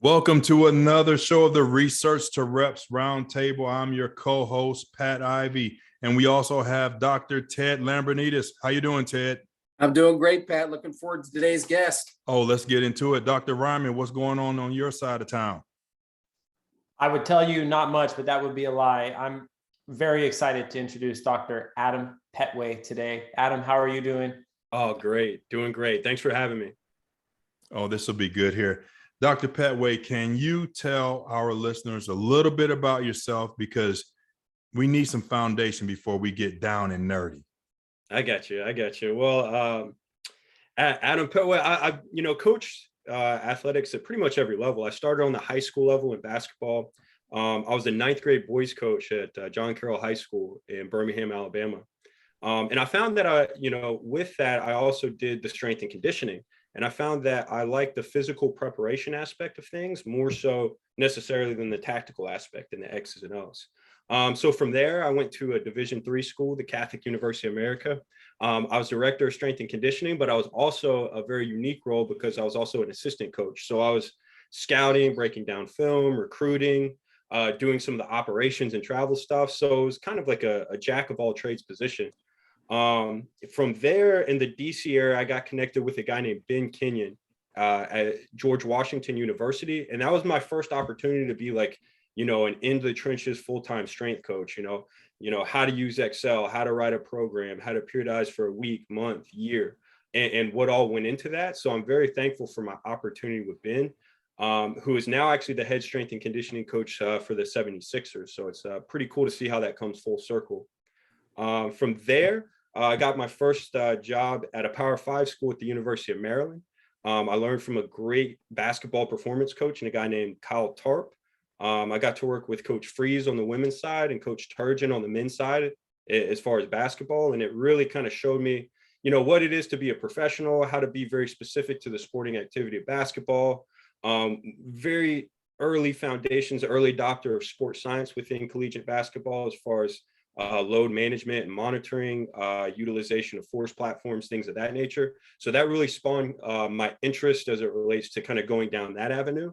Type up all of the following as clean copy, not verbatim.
Welcome to another show of the Research to Reps Roundtable. I'm your co-host, Pat Ivey, and we also have Dr. Ted Lambrinides. How you doing, Ted? I'm doing great, Pat. Looking forward to today's guest. Oh, let's get into it. Dr. Ryman, what's going on your side of town? I would tell you not much, but that would be a lie. I'm very excited to introduce Dr. Adam Petway today. Adam, how are you doing? Oh, great. Doing great. Thanks for having me. Oh, this will be good here. Dr. Petway, can you tell our listeners a little bit about yourself? Because we need some foundation before we get down and nerdy. I got you. Well, Adam Petway, I coached athletics at pretty much every level. I started on the high school level in basketball. I was the 9th grade boys coach at John Carroll High School in Birmingham, Alabama. And I found that with that, I also did the strength and conditioning. And I found that I like the physical preparation aspect of things more so necessarily than the tactical aspect and the X's and O's. So from there, I went to a Division III school, the Catholic University of America. I was director of strength and conditioning, but I was also a very unique role because I was also an assistant coach. So I was scouting, breaking down film, recruiting, doing some of the operations and travel stuff. So it was kind of like a jack of all trades position. From there in the DC area, I got connected with a guy named Ben Kenyon at George Washington University. And that was my first opportunity to be like, an in the trenches full-time strength coach, how to use Excel, how to write a program, how to periodize for a week, month, year, and what all went into that. So I'm very thankful for my opportunity with Ben, who is now actually the head strength and conditioning coach for the 76ers. So it's pretty cool to see how that comes full circle. From there, I got my first job at a Power 5 school at the University of Maryland. I learned from a great basketball performance coach and a guy named Kyle Tarp. I got to work with Coach Freeze on the women's side and Coach Turgeon on the men's side as far as basketball. And it really kind of showed me, what it is to be a professional, how to be very specific to the sporting activity of basketball. Very early foundations, early adopter of sports science within collegiate basketball as far as load management and monitoring, utilization of force platforms, things of that nature. So that really spawned my interest as it relates to kind of going down that avenue.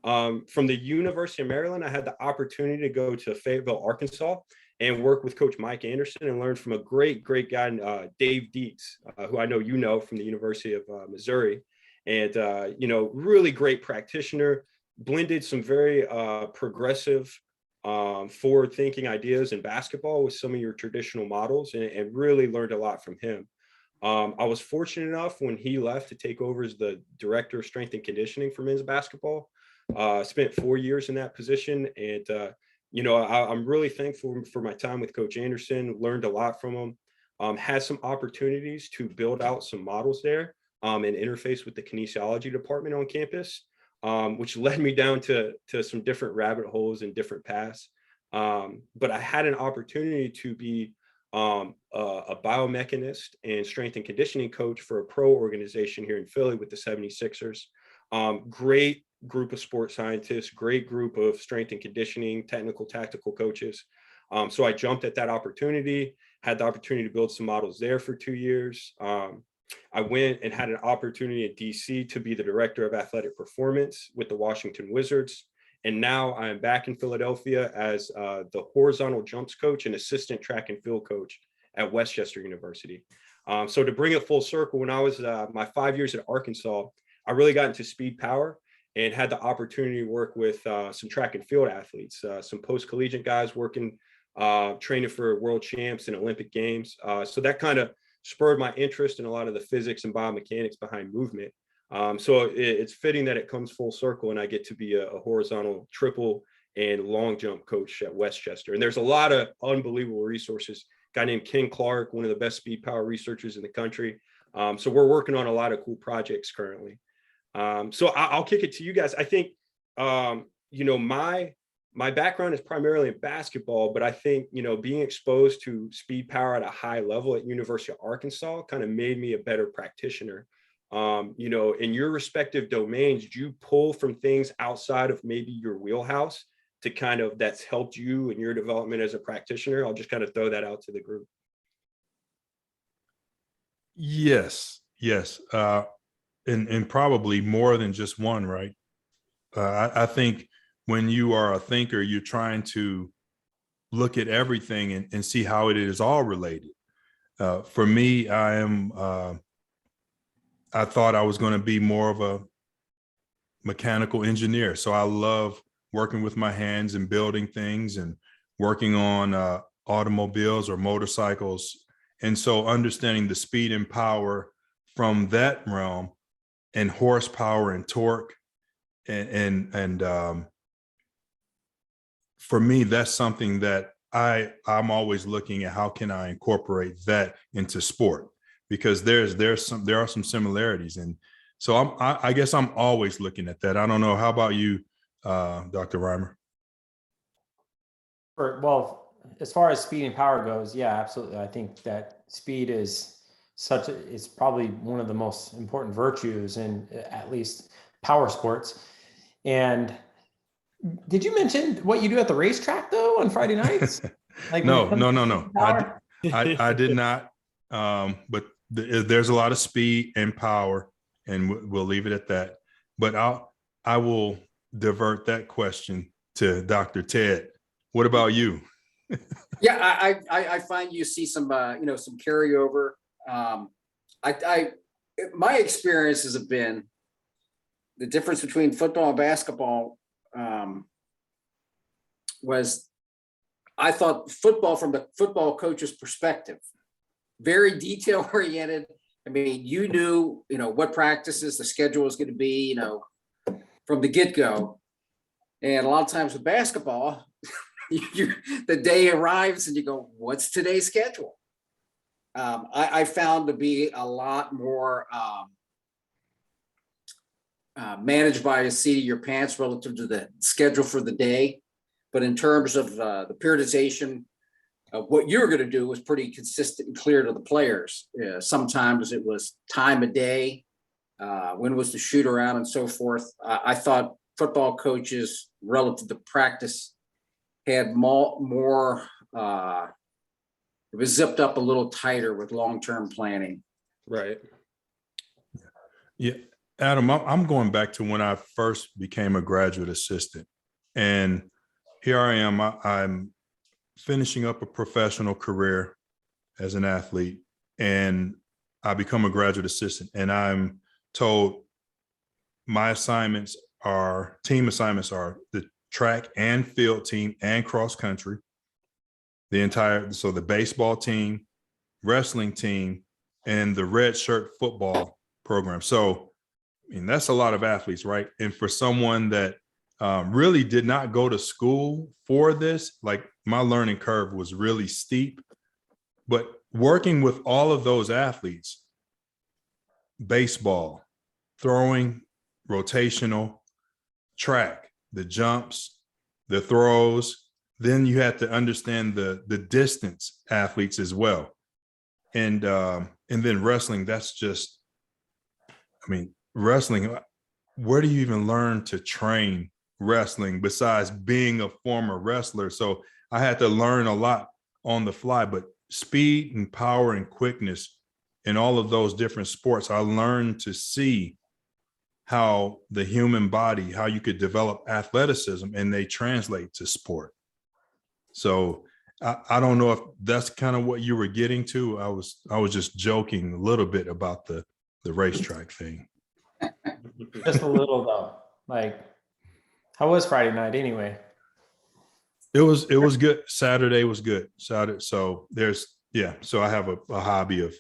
From the University of Maryland, I had the opportunity to go to Fayetteville, Arkansas, and work with Coach Mike Anderson and learn from a great guy, Dave Dietz, who I know from the University of Missouri. And, really great practitioner, blended some very progressive forward-thinking ideas in basketball with some of your traditional models and really learned a lot from him. I was fortunate enough when he left to take over as the director of strength and conditioning for men's basketball. Spent 4 years in that position. And, I'm really thankful for my time with Coach Anderson, learned a lot from him, had some opportunities to build out some models there and interface with the kinesiology department on campus. Which led me down to some different rabbit holes and different paths. But I had an opportunity to be a biomechanist and strength and conditioning coach for a pro organization here in Philly with the 76ers. Great group of sports scientists, great group of strength and conditioning, technical, tactical coaches. So I jumped at that opportunity, had the opportunity to build some models there for 2 years. I went and had an opportunity at DC to be the director of athletic performance with the Washington Wizards. And now I'm back in Philadelphia as the horizontal jumps coach and assistant track and field coach at Westchester University. So to bring it full circle, when I was my 5 years at Arkansas, I really got into speed power and had the opportunity to work with some track and field athletes, some post-collegiate guys working, training for world champs and Olympic games. So that kind of spurred my interest in a lot of the physics and biomechanics behind movement. So it's fitting that it comes full circle and I get to be a horizontal triple and long jump coach at Westchester. And there's a lot of unbelievable resources. A guy named Ken Clark, one of the best speed power researchers in the country. So we're working on a lot of cool projects currently. So I'll kick it to you guys. I think, my background is primarily in basketball, but I think, being exposed to speed power at a high level at University of Arkansas kind of made me a better practitioner. In your respective domains, do you pull from things outside of maybe your wheelhouse to kind of that's helped you in your development as a practitioner? I'll just kind of throw that out to the group. Yes. And probably more than just one, right? I think when you are a thinker, you're trying to look at everything and see how it is all related. For me, I thought I was going to be more of a mechanical engineer. So I love working with my hands and building things and working on automobiles or motorcycles. And so understanding the speed and power from that realm and horsepower and torque and for me, that's something that I'm always looking at how can I incorporate that into sport, because there are some similarities. And so I guess I'm always looking at that. I don't know. How about you, Dr. Reimer? Well, as far as speed and power goes, yeah, absolutely. I think that speed is it's probably one of the most important virtues in at least power sports. And did you mention what you do at the racetrack though on Friday nights? Like No. power? I did not. But there's a lot of speed and power, and we'll leave it at that. But I will divert that question to Dr. Ted. What about you? Yeah, I find you see some some carryover. My experiences have been the difference between football and basketball. Was I thought football from the football coach's perspective, very detail oriented. I mean, you knew what practices the schedule was going to be, from the get go. And a lot of times with basketball, the day arrives and you go, what's today's schedule? I found to be a lot more managed by the seat of your pants relative to the schedule for the day. But in terms of the periodization of what you were going to do was pretty consistent and clear to the players. Sometimes it was time of day, when was the shoot around and so forth. I thought football coaches relative to practice had more it was zipped up a little tighter with long-term planning. Right. Yeah, Adam, I'm going back to when I first became a graduate assistant, and here I am. I'm finishing up a professional career as an athlete, and I become a graduate assistant, and I'm told my team assignments are the track and field team and cross country, so the baseball team, wrestling team, and the red shirt football program. So, I mean, that's a lot of athletes, right? And for someone that really did not go to school for this, like my learning curve was really steep, but working with all of those athletes, baseball, throwing, rotational, track, the jumps, the throws, then you had to understand the distance athletes as well. And then wrestling, that's just, I mean, wrestling, where do you even learn to train wrestling besides being a former wrestler? So I had to learn a lot on the fly, but speed and power and quickness in all of those different sports, I learned to see how the human body, how you could develop athleticism, and they translate to sport. So I don't know if that's kind of what you were getting to. I was just joking a little bit about the racetrack thing. Just a little though. Like, how was Friday night anyway? It was good. Saturday was good. So I have a hobby of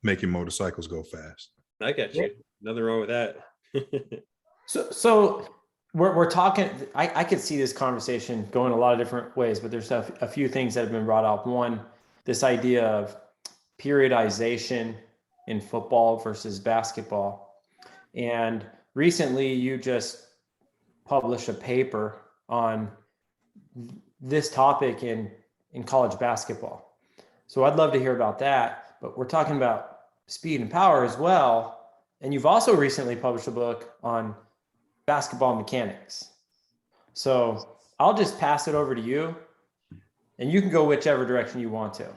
making motorcycles go fast. I got you. Nothing wrong with that. So we're talking, I could see this conversation going a lot of different ways, but there's a few things that have been brought up. One, this idea of periodization in football versus basketball. And recently you just published a paper on this topic in college basketball. So I'd love to hear about that, but we're talking about speed and power as well. And you've also recently published a book on basketball mechanics. So I'll just pass it over to you and you can go whichever direction you want to.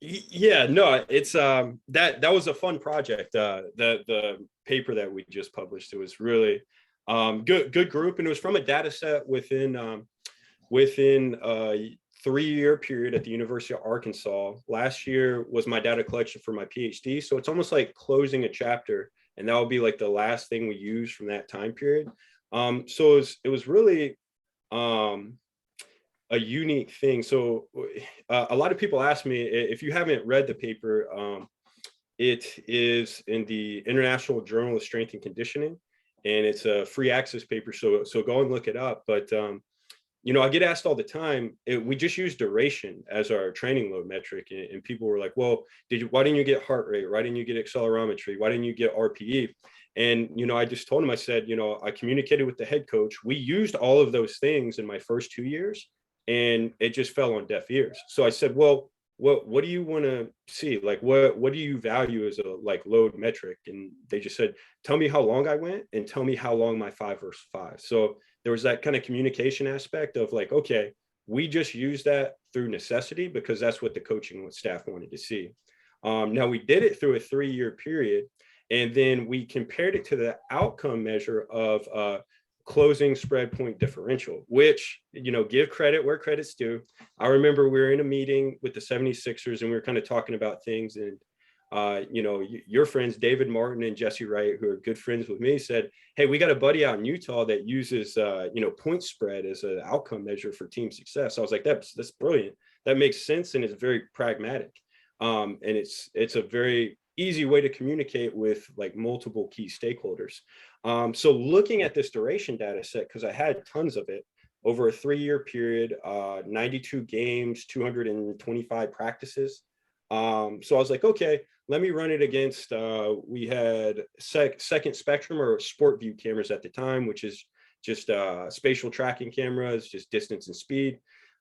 Yeah, no, it's that was a fun project. The paper that we just published, it was really good group, and it was from a data set within a 3-year period at the University of Arkansas. Last year was my data collection for my PhD, so it's almost like closing a chapter, and that will be like the last thing we use from that time period. So it was really a unique thing. So a lot of people ask me, if you haven't read the paper, it is in the International Journal of Strength and Conditioning, and it's a free access paper. So go and look it up. But I get asked all the time, we just use duration as our training load metric. And people were like, well, why didn't you get heart rate? Why didn't you get accelerometry? Why didn't you get RPE? And, I just told him, I said, I communicated with the head coach. We used all of those things in my first 2 years, and it just fell on deaf ears. So I said, well, what do you want to see? Like, what do you value as a load metric? And they just said, tell me how long I went and tell me how long my 5 versus 5. So there was that kind of communication aspect of like, okay, we just use that through necessity because that's what the coaching staff wanted to see. Now we did it through a 3-year period, and then we compared it to the outcome measure of closing spread point differential, which, give credit where credit's due. I remember we were in a meeting with the 76ers, and we were kind of talking about things, and your friends David Martin and Jesse Wright, who are good friends with me, said, hey, we got a buddy out in Utah that uses point spread as an outcome measure for team success. I was like, that's brilliant. That makes sense, and it's very pragmatic, and it's a very easy way to communicate with like multiple key stakeholders. So looking at this duration data set, because I had tons of it over a 3-year period, 92 games, 225 practices. So I was like, okay, let me run it against, we had second spectrum or sport view cameras at the time, which is just spatial tracking cameras, just distance and speed.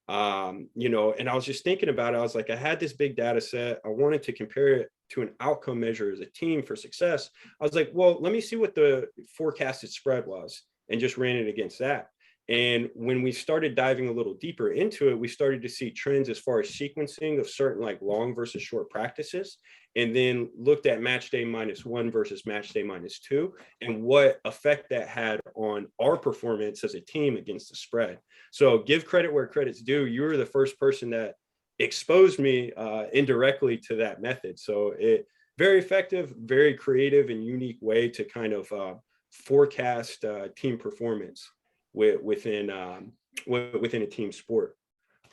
And I was just thinking about it. I was like, I had this big data set. I wanted to compare it to an outcome measure as a team for success. I was like, well, let me see what the forecasted spread was, and just ran it against that. And when we started diving a little deeper into it, we started to see trends as far as sequencing of certain like long versus short practices, and then looked at match day -1 versus match day -2, and what effect that had on our performance as a team against the spread. So give credit where credit's due. You were the first person that exposed me indirectly to that method. So it very effective, very creative and unique way to kind of forecast team performance within a team sport.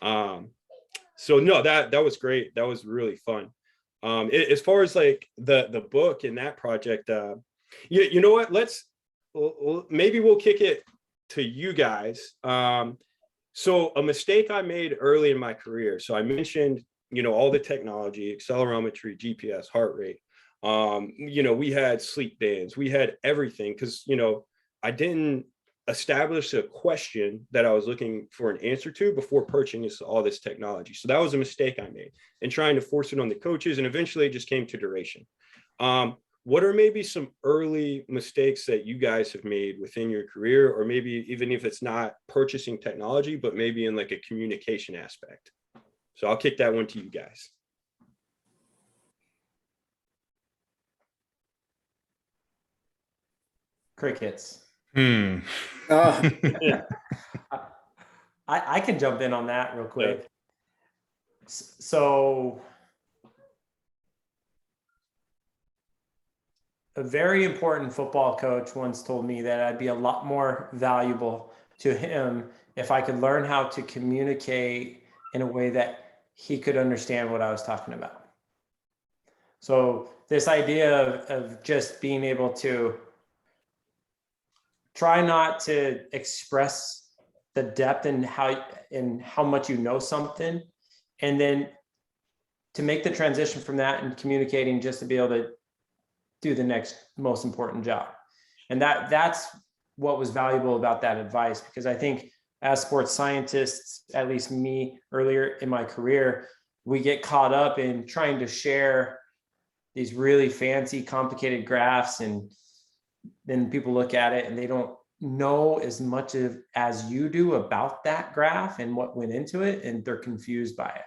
So no, that was great. That was really fun. As far as like the book and that project, you know what? Maybe we'll kick it to you guys. So a mistake I made early in my career. So I mentioned, all the technology, accelerometry, GPS, heart rate. We had sleep bands, we had everything, because, I didn't establish a question that I was looking for an answer to before purchasing all this technology. So that was a mistake I made in trying to force it on the coaches. And eventually it just came to duration. What are maybe some early mistakes that you guys have made within your career, or maybe even if it's not purchasing technology, but maybe in like a communication aspect? So I'll kick that one to you guys. Crickets. I can jump in on that real quick. Yeah. So a very important football coach once told me that I'd be a lot more valuable to him if I could learn how to communicate in a way that he could understand what I was talking about. So this idea of just being able to try not to express the depth and how much you know something, and then to make the transition from that and communicating just to be able to do the next most important job. And that's what was valuable about that advice, because I think as sports scientists, at least me earlier in my career, we get caught up in trying to share these really fancy, complicated graphs, and then people look at it and they don't know as much as you do about that graph and what went into it, and they're confused by it.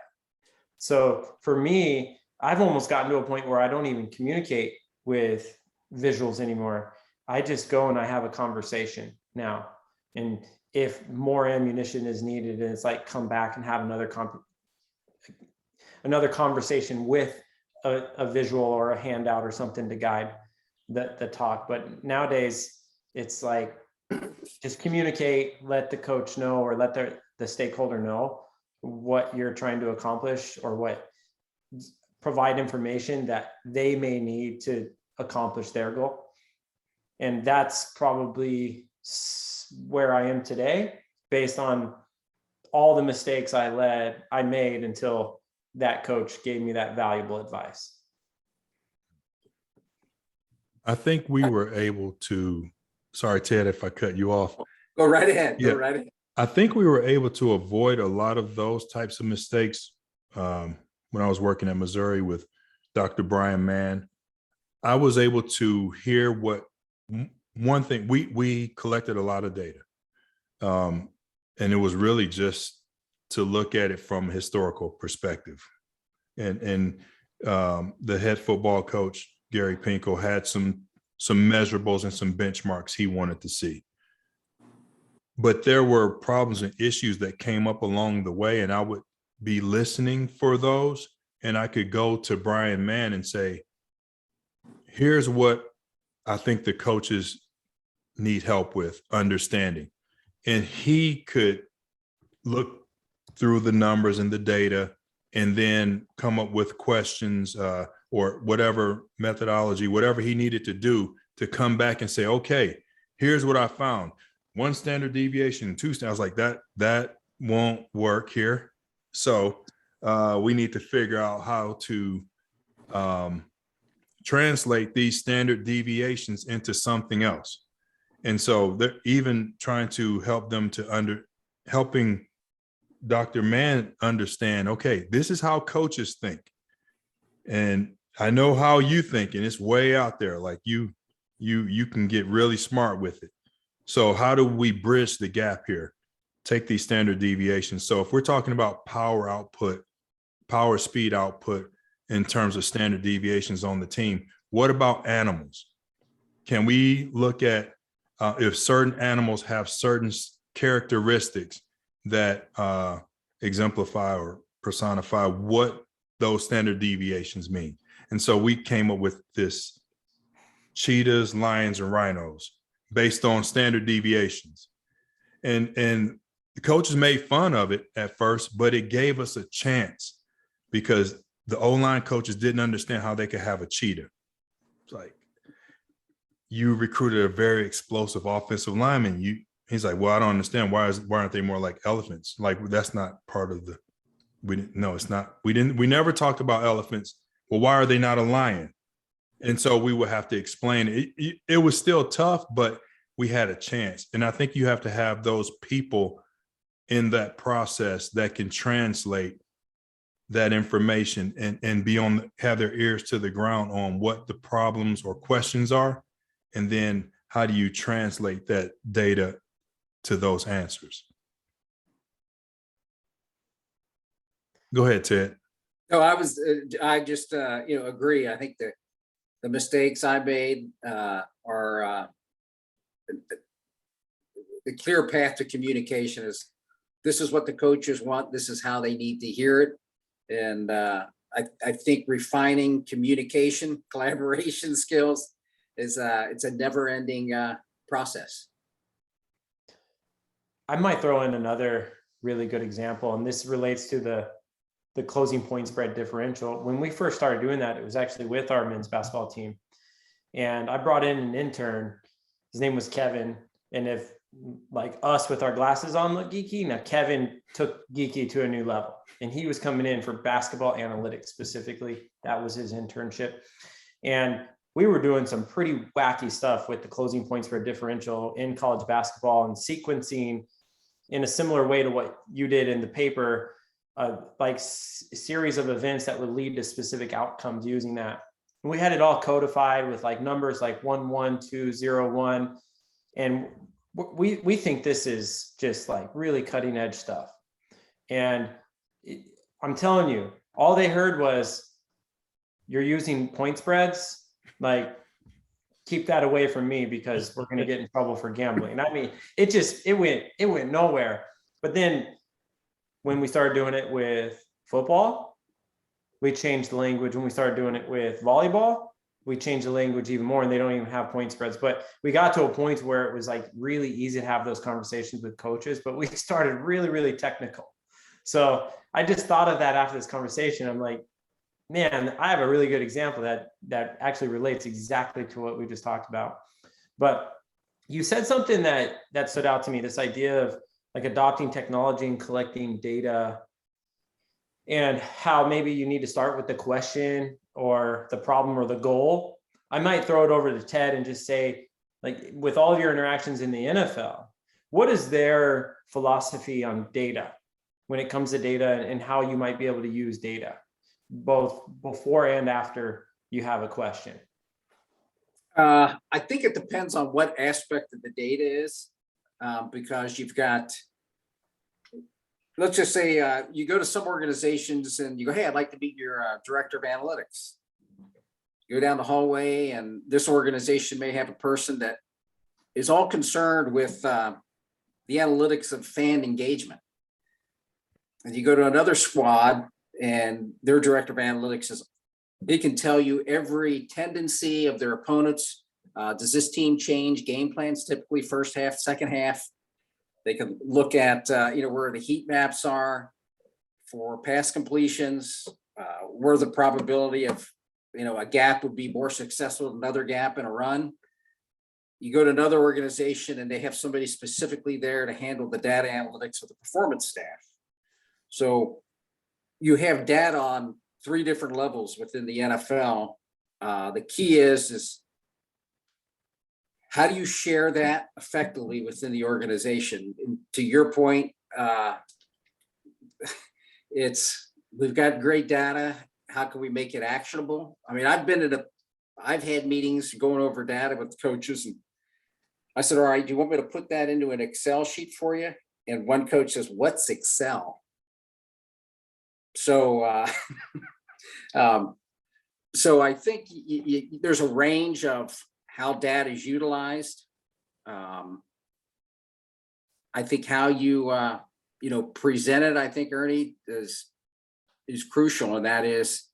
So for me, I've almost gotten to a point where I don't even communicate with visuals anymore. I just go and I have a conversation now. And if more ammunition is needed, and it's like come back and have another conversation with a visual or a handout or something to guide the talk. But nowadays it's like just communicate, let the coach know or let the stakeholder know what you're trying to accomplish, or what provide information that they may need to accomplish their goal. And that's probably where I am today, based on all the mistakes I made until that coach gave me that valuable advice. I think we were able to, sorry, Ted, if I cut you off. Go right ahead. Yeah. Go right ahead. I think we were able to avoid a lot of those types of mistakes when I was working at Missouri with Dr. Brian Mann. I was able to hear what one thing, we collected a lot of data. And it was really just to look at it from a historical perspective. And the head football coach, Gary Pinkel, had some measurables and some benchmarks he wanted to see. But there were problems and issues that came up along the way, and I would be listening for those, and I could go to Brian Mann and say, here's what I think the coaches need help with understanding. And he could look through the numbers and the data and then come up with questions or whatever methodology, whatever he needed to do to come back and say, okay, here's what I found. 1 standard deviation, 2 standards. I was like, that won't work here. So we need to figure out how to translate these standard deviations into something else. And so they're even trying to help them to helping Dr. Mann understand, okay, this is how coaches think. And I know how you think, and it's way out there. Like you can get really smart with it. So how do we bridge the gap here? Take these standard deviations. So if we're talking about power output, power speed output in terms of standard deviations on the team, what about animals? Can we look at if certain animals have certain characteristics that exemplify or personify what those standard deviations mean? And so we came up with this cheetahs, lions, and rhinos based on standard deviations. And the coaches made fun of it at first, but it gave us a chance because the O-line coaches didn't understand how they could have a cheetah. It's like, you recruited a very explosive offensive lineman. He's like, well, I don't understand. Why aren't they more like elephants? Like, that's not part of it's not. We never talked about elephants. Well, why are they not a lion? And so we would have to explain it. It was still tough, but we had a chance. And I think you have to have those people in that process that can translate that information and have their ears to the ground on what the problems or questions are. And then how do you translate that data to those answers? Go ahead, Ted. No, I just agree. I think that the mistakes I made are the clear path to communication is this is what the coaches want. This is how they need to hear it. And I think refining communication, collaboration skills it's a never-ending process. I might throw in another really good example, and this relates to the closing point spread differential. When we first started doing that, it was actually with our men's basketball team. And I brought in an intern. His name was Kevin. And if like us with our glasses on look geeky, now Kevin took geeky to a new level. And he was coming in for basketball analytics specifically. That was his internship. And we were doing some pretty wacky stuff with the closing point spread differential in college basketball and sequencing in a similar way to what you did in the paper, series of events that would lead to specific outcomes using that. And we had it all codified with like numbers like 1, 1, 2, 0, 1. And we think this is just like really cutting edge stuff. And I'm telling you, all they heard was, you're using point spreads, like keep that away from me because we're going to get in trouble for gambling. I mean, it went nowhere. But then when we started doing it with football, we changed the language. When we started doing it with volleyball, we changed the language even more, and they don't even have point spreads. But we got to a point where it was like really easy to have those conversations with coaches, but we started really, really technical. So I just thought of that after this conversation. I'm like, man, I have a really good example that actually relates exactly to what we just talked about. But you said something that stood out to me, this idea of like adopting technology and collecting data, and how maybe you need to start with the question or the problem or the goal. I might throw it over to Ted and just say, like, with all of your interactions in the NFL, what is their philosophy on data when it comes to data, and how you might be able to use data, both before and after you have a question? I think it depends on what aspect of the data is, because you've got, let's just say you go to some organizations and you go, hey, I'd like to meet your director of analytics. You go down the hallway, and this organization may have a person that is all concerned with the analytics of fan engagement. And you go to another squad, and their director of analytics is, they can tell you every tendency of their opponents. Does this team change game plans typically first half, second half? They can look at where the heat maps are for pass completions, where the probability of a gap would be more successful than another gap in a run. You go to another organization and they have somebody specifically there to handle the data analytics of the performance staff. So you have data on 3 different levels within the NFL. The key is how do you share that effectively within the organization? And to your point, we've got great data. How can we make it actionable? I mean, I've had meetings going over data with coaches, and I said, all right, do you want me to put that into an Excel sheet for you? And one coach says, what's Excel? So, so I think there's a range of how data is utilized. I think how you present it, I think, Ernie, is crucial, and that is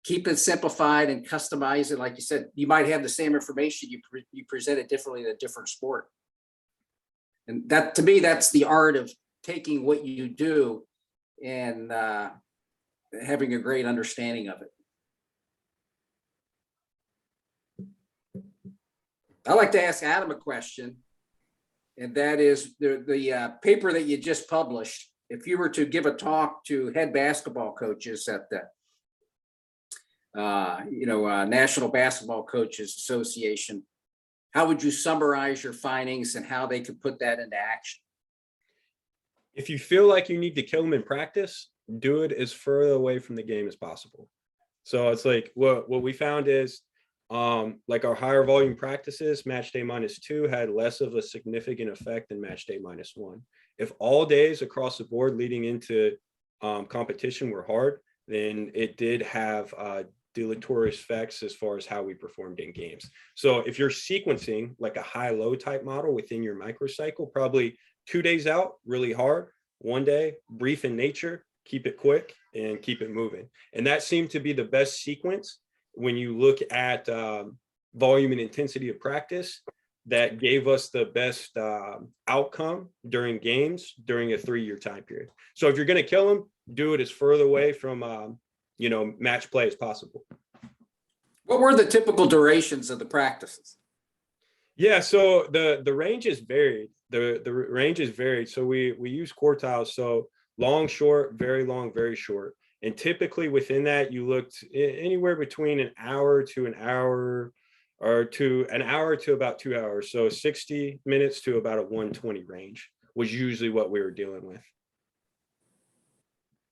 keep it simplified and customize it. Like you said, you might have the same information, you present it differently in a different sport. And that, to me, that's the art of taking what you do and having a great understanding of it. I'd like to ask Adam a question, and that is the paper that you just published. If you were to give a talk to head basketball coaches at the National Basketball Coaches Association, how would you summarize your findings and how they could put that into action? If you feel like you need to kill them in practice, do it as further away from the game as possible. So it's like what we found is like our higher volume practices, match day -2 had less of a significant effect than match day -1. If all days across the board leading into competition were hard, then it did have deleterious effects as far as how we performed in games. So if you're sequencing like a high-low type model within your microcycle, probably 2 days out, really hard, 1 day, brief in nature, keep it quick and keep it moving. And that seemed to be the best sequence when you look at volume and intensity of practice that gave us the best outcome during games during a 3-year time period. So if you're going to kill them, do it as further away from match play as possible. What were the typical durations of the practices? Yeah, so the range is varied. The range is varied. So we use quartiles. So long, short, very long, very short. And typically within that, you looked anywhere between an hour to an hour, or to an hour to about 2 hours. So 60 minutes to about a 120 range was usually what we were dealing with.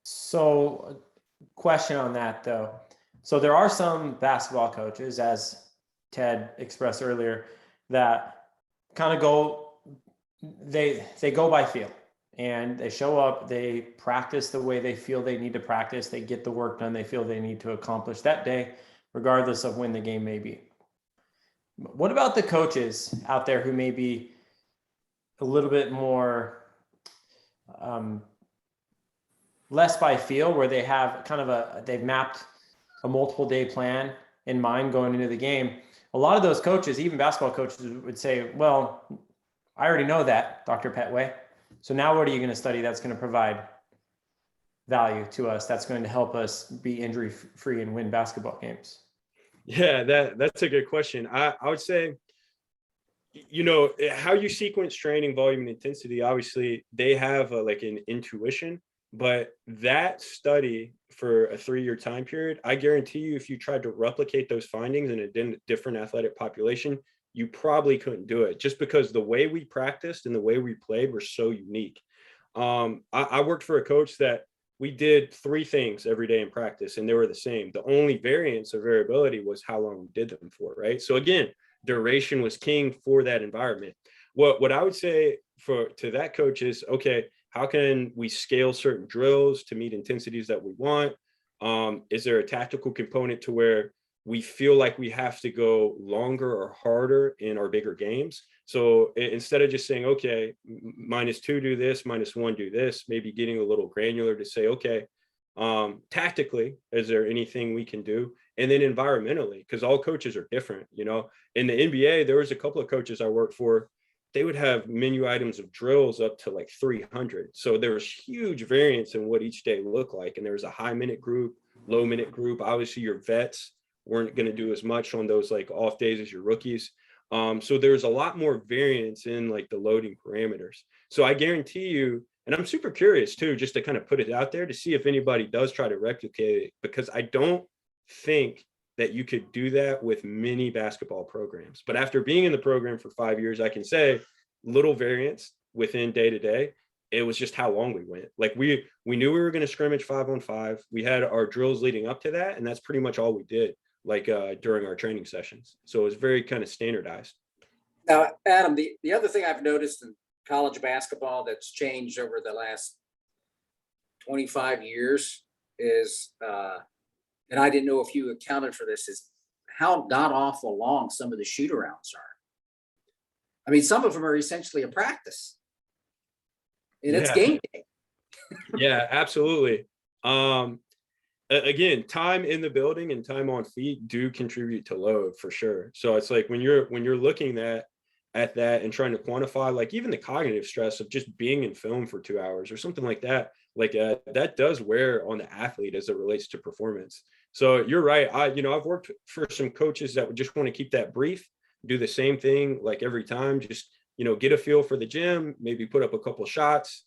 So, question on that though. So there are some basketball coaches, as Ted expressed earlier, that kind of they go by feel. and they show up, they practice the way they feel they need to practice, they get the work done they feel they need to accomplish that day, regardless of when the game may be. What about the coaches out there who may be a little bit more less by feel, where they have kind of they've mapped a multiple day plan in mind going into the game? A lot of those coaches, even basketball coaches, would say, well, I already know that, Dr. Petway. So now what are you going to study that's going to provide value to us, that's going to help us be injury free and win basketball games? Yeah, that's a good question. I would say, how you sequence training, volume, and intensity, obviously they have like an intuition, but that study for a 3-year time period, I guarantee you, if you tried to replicate those findings in a different athletic population, you probably couldn't do it, just because the way we practiced and the way we played were so unique. I worked for a coach that we did 3 things every day in practice, and they were the same. The only variance or variability was how long we did them for, right? So again, duration was king for that environment. What I would say to that coach is, okay, how can we scale certain drills to meet intensities that we want? Is there a tactical component to where we feel like we have to go longer or harder in our bigger games? So instead of just saying, okay, -2 do this, -1 do this, maybe getting a little granular to say, okay, tactically, is there anything we can do? And then environmentally, because all coaches are different. In the NBA, there was a couple of coaches I worked for, they would have menu items of drills up to like 300. So there was huge variance in what each day looked like. And there was a high minute group, low minute group. Obviously your vets weren't going to do as much on those like off days as your rookies. So there's a lot more variance in like the loading parameters. So I guarantee you, and I'm super curious too, just to kind of put it out there to see if anybody does try to replicate it, because I don't think that you could do that with many basketball programs. But after being in the program for 5 years, I can say little variance within day to day. It was just how long we went. Like we knew we were going to scrimmage 5-on-5. We had our drills leading up to that, and that's pretty much all we did, like during our training sessions. So it was very kind of standardized. Now, Adam, the other thing I've noticed in college basketball that's changed over the last 25 years is, and I didn't know if you accounted for this, is how god awful long some of the shoot arounds are. I mean, some of them are essentially a practice, and it's game day. Yeah, absolutely. Again, time in the building and time on feet do contribute to load for sure. So it's like when you're looking at that and trying to quantify, like even the cognitive stress of just being in film for 2 hours or something like that, like that does wear on the athlete as it relates to performance. So you're right. I've worked for some coaches that would just want to keep that brief, do the same thing like every time, just get a feel for the gym, maybe put up a couple shots,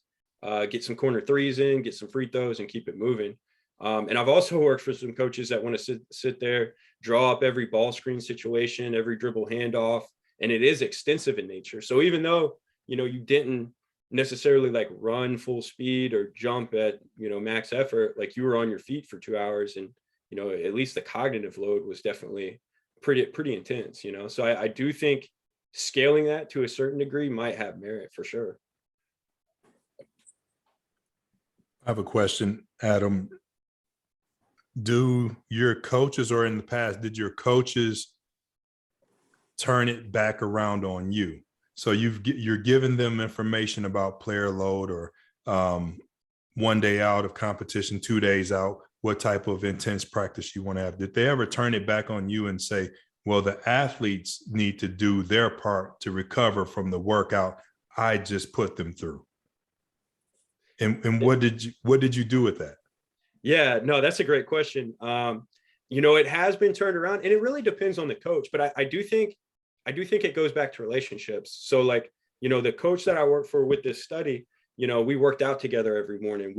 get some corner threes in, get some free throws, and keep it moving. And I've also worked for some coaches that want to sit there, draw up every ball screen situation, every dribble handoff, and it is extensive in nature. So even though you didn't necessarily like run full speed or jump at max effort, like you were on your feet for 2 hours, and at least the cognitive load was definitely pretty intense. So I do think scaling that to a certain degree might have merit for sure. I have a question, Adam. Do your coaches, or in the past, did your coaches turn it back around on you? So you're giving them information about player load, or 1 day out of competition, 2 days out, what type of intense practice you want to have. Did they ever turn it back on you and say, well, the athletes need to do their part to recover from the workout I just put them through? And what did you do with that? Yeah, no, that's a great question. It has been turned around, and it really depends on the coach, but I do think it goes back to relationships. So like, the coach that I worked for with this study, we worked out together every morning.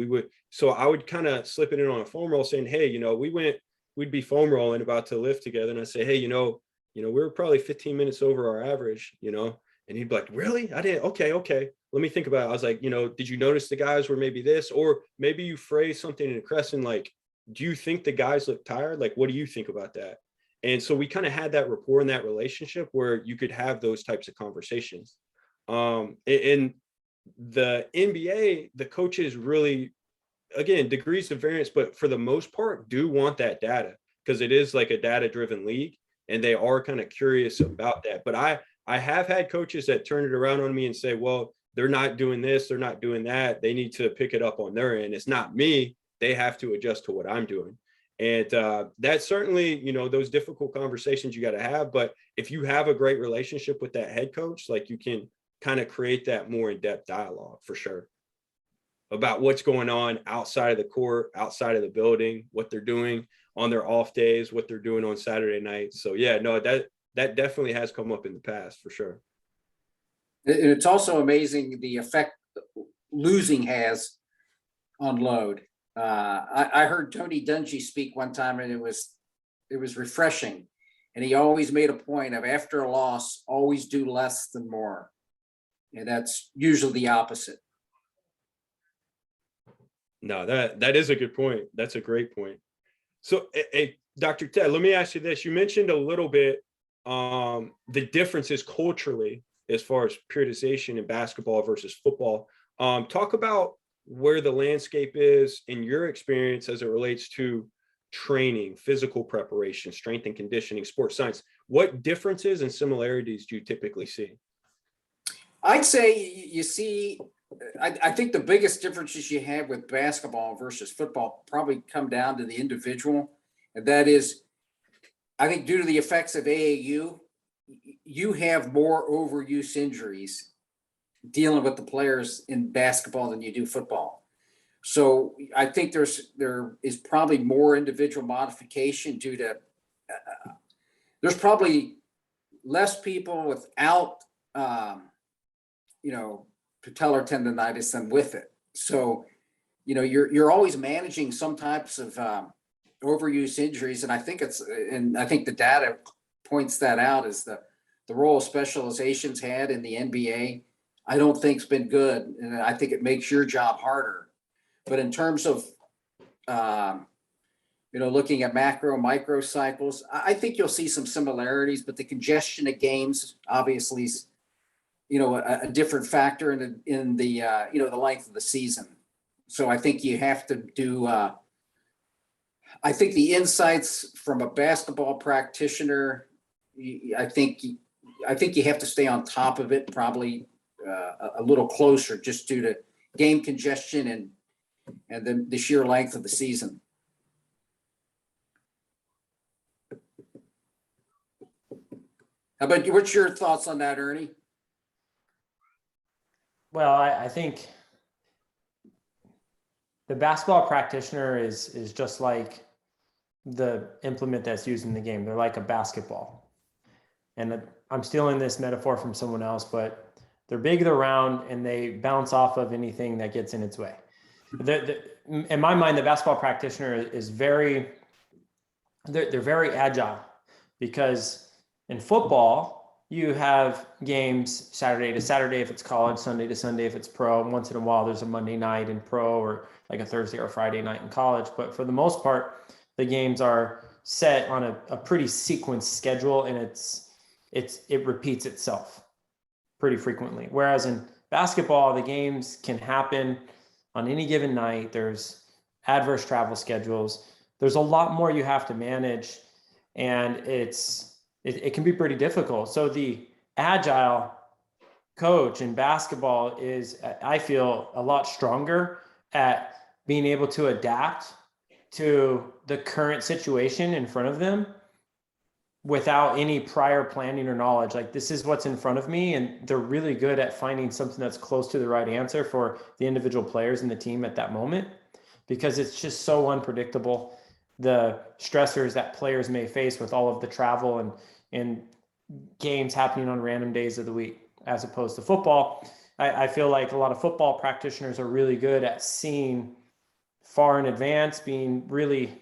So I would kind of slip it in on a foam roll saying, hey, we'd be foam rolling about to lift together. And I'd say, hey, we were probably 15 minutes over our average, and he'd be like, really? I didn't. Okay. Let me think about it. I was like, did you notice the guys were maybe this, or maybe you phrase something in a crescent, like, do you think the guys look tired? Like, what do you think about that? And so we kind of had that rapport in that relationship where you could have those types of conversations. And The NBA, the coaches really, again, degrees of variance, but for the most part do want that data, because it is like a data driven league and they are kind of curious about that. But I have had coaches that turn it around on me and say, well, they're not doing this, they're not doing that, they need to pick it up on their end. It's not me, they have to adjust to what I'm doing. And that's certainly, you know, those difficult conversations you got to have. But if you have a great relationship with that head coach, like, you can kind of create that more in-depth dialogue for sure about what's going on outside of the court, outside of the building, what they're doing on their off days, what they're doing on Saturday nights. So yeah, no, that definitely has come up in the past for sure. It's also amazing the effect losing has on load. I heard Tony Dungy speak one time, and it was refreshing. And he always made a point of, after a loss, always do less than more. And that's usually the opposite. No, that is a good point. That's a great point. So, Dr. Ted, let me ask you this. You mentioned a little bit the differences culturally as far as periodization in basketball versus football. Talk about where the landscape is in your experience as it relates to training, physical preparation, strength and conditioning, sports science. What differences and similarities do you typically see? I'd say you see, I think the biggest differences you have with basketball versus football probably come down to the individual. And that is, I think due to the effects of AAU, you have more overuse injuries dealing with the players in basketball than you do football. So I think there is probably more individual modification due to, there's probably less people without, patellar tendonitis than with it. So, you're always managing some types of overuse injuries. And I think the data points that out, is the role specializations had in the NBA. I don't think it's been good. And I think it makes your job harder. But in terms of, looking at macro, micro cycles, I think you'll see some similarities, but the congestion of games obviously is, a different factor in the the length of the season. So I think you have to do, I think the insights from a basketball practitioner, I think you have to stay on top of it, probably a little closer, just due to game congestion and then the sheer length of the season. How about you? What's your thoughts on that, Ernie? Well, I think the basketball practitioner is just like the implement that's used in the game. They're like a basketball. And I'm stealing this metaphor from someone else, but they're big, they're round, and they bounce off of anything that gets in its way. In my mind, the basketball practitioner is they're very agile, because in football, you have games Saturday to Saturday if it's college, Sunday to Sunday if it's pro. And once in a while, there's a Monday night in pro, or like a Thursday or Friday night in college. But for the most part, the games are set on a pretty sequenced schedule, and it repeats itself pretty frequently. Whereas in basketball, the games can happen on any given night. There's adverse travel schedules. There's a lot more you have to manage, and it can be pretty difficult. So the agile coach in basketball is, I feel, a lot stronger at being able to adapt to the current situation in front of them without any prior planning or knowledge. Like, this is what's in front of me, and they're really good at finding something that's close to the right answer for the individual players in the team at that moment, because it's just so unpredictable. The stressors that players may face with all of the travel and games happening on random days of the week, as opposed to football. I feel like a lot of football practitioners are really good at seeing far in advance, being really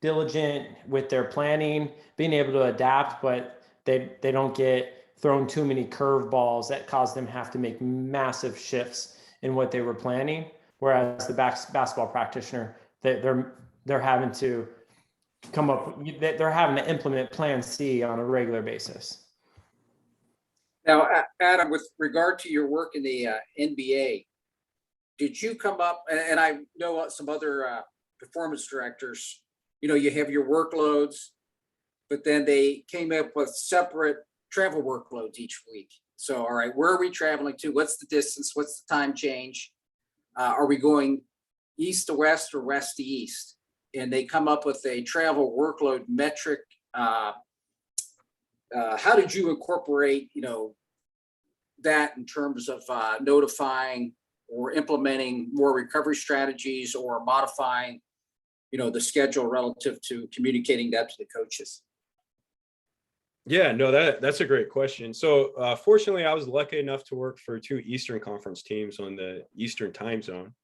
diligent with their planning, being able to adapt, but they don't get thrown too many curveballs that cause them have to make massive shifts in what they were planning. Whereas the basketball practitioner, they're having to they're having to implement plan C on a regular basis. Now, Adam, with regard to your work in the NBA, did you come up, and I know some other performance directors, you have your workloads, but then they came up with separate travel workloads each week. So, all right, where are we traveling to? What's the distance? What's the time change? Are we going east to west or west to east? And they come up with a travel workload metric. How did you incorporate, that in terms of notifying or implementing more recovery strategies or modifying, the schedule relative to communicating that to the coaches? Yeah, no, that's a great question. So fortunately, I was lucky enough to work for 2 Eastern Conference teams on the Eastern time zone.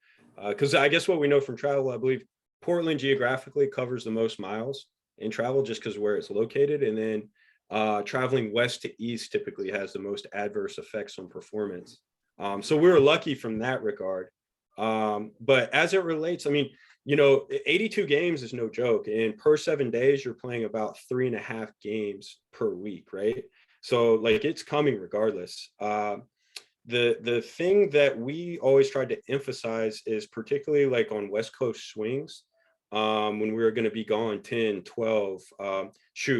Because I guess what we know from travel, I believe Portland geographically covers the most miles in travel just because where it's located. And then traveling west to east typically has the most adverse effects on performance. So we were lucky from that regard. But as it relates, I mean, 82 games is no joke. And per 7 days, you're playing about 3.5 games per week, right? So like it's coming regardless. The thing that we always tried to emphasize is particularly like on West Coast swings, when we were going to be gone 10, 12,